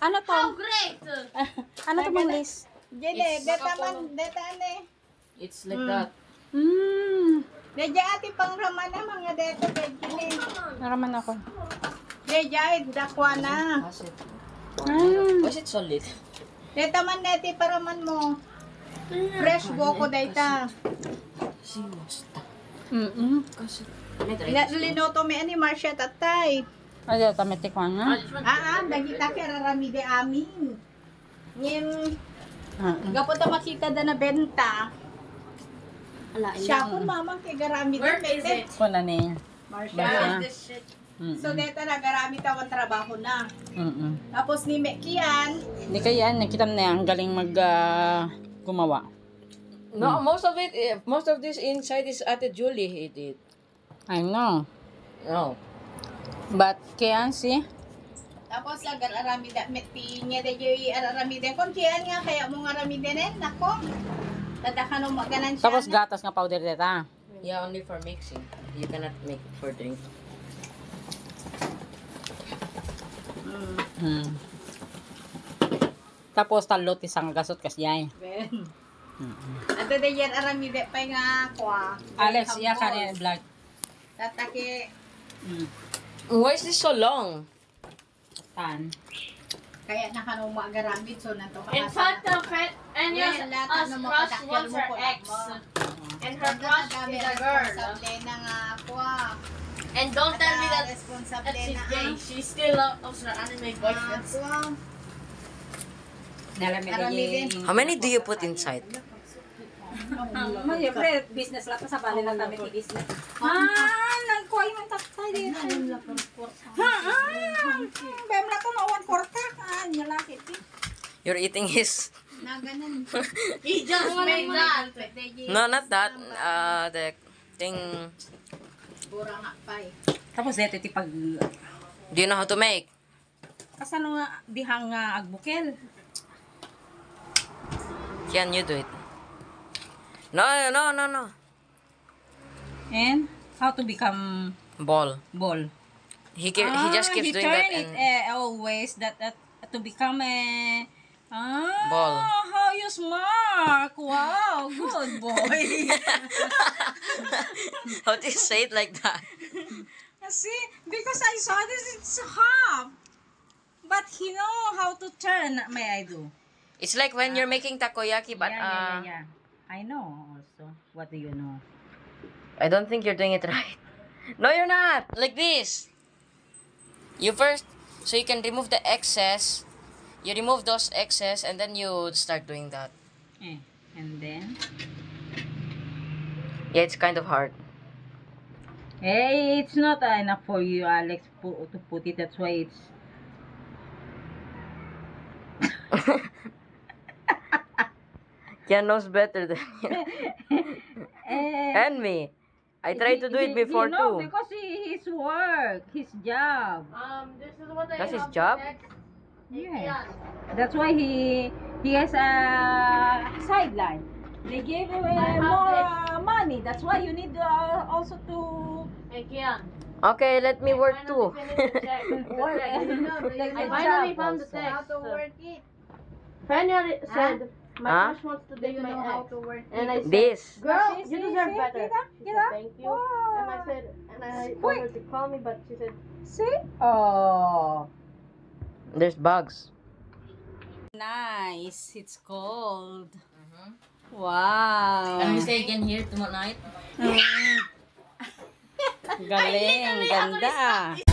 Ano to? Oh, great! Ano to mang Liz? Jede, detaman, detane. It's like that. Deja ati pang ramana mga deto bedkinin. Naraman ako. Deja dakwa na. How's it? Mm. Why is it solid? Detaman neti paraman mo. Fresh boko dayta. See, basta. Kasi, Linoto mi ani Marcia tatay. Ay, automatic one na. Dagita kaya raramide amin. Ngin, gapo ta makita da na benta. Siya po mamang kay garamid. Where is it? Kuna niya. Marcia. Basta. This shit. So, deta na garamid tawan trabaho na. Tapos ni Mekian, Hindi kaya yan. Nakita mo na yan. Ang galing gumawa. no, most of this inside is Ate Julie hid it. I know. No. But kaya si tapos agar aramida meti niya de yoy aramida kon kian nga kaya mo nga aramiden nako. Tadakan mo maganan siya. tapos gatas nga powder deta. Yeah, only for mixing. You cannot make for drink. Tapos talot isang gasot kasyay. Ben. Ate de yan aramide pa nga kwa. Alex, iya ka rin vlog. Tatake Why is this so long? Tan. kaya nakanong magaramid so nanto ka. In fact, Anya's crush wants her ex. And her crush is a girl. Responsable na nga kwa. And don't tell me that responsable she's na gay. She still loves her anime boyfriend. How many do you put inside? Siyempre, business lang sa bali lang kami business. Nagkuhay man tatay din. Bem lang ko nawan korta ka. Nyalakit. You're eating his... Na ganun. He just made that. No, not that. The thing... Pura nga pa eh. Tapos dito tipag Do you know how to make? kasano nga dihang agbukel. Can you do it? No. And how to become Ball. ball. He just keeps doing that it and always that to become a Ball. How you smart. Wow, good boy. how do you say it like that? See, because I saw this, it's half. But he know how to turn, may I do? It's like when you're making takoyaki, but Yeah. I know also. What do you know? I don't think you're doing it right. No, you're not. Like this. You first, so you can remove the excess. You remove those excess, and then you start doing that. And then? Yeah, it's kind of hard. Hey, it's not enough for you, Alex, to put it. That's why it's... Kian knows better than you. And me. I tried to do it before too. Because his work, his job. This is what I That's his have job? next. Yes. That's why he has a sideline. They gave him more money. That's why you need also to Hey, Kian. Okay, let me work too. work. I finally found the text. How to work it. Fanya said, my Huh? crush wants to Do date you my know how ex. to work And it? I said, This. girl, See, you deserve see, better. kita, She kita. said, thank you. And I said, and I told her to call me, but she said, See? Oh. There's bugs. Nice. It's cold. Wow. Can we stay again here tomorrow night? Galing. Ganda.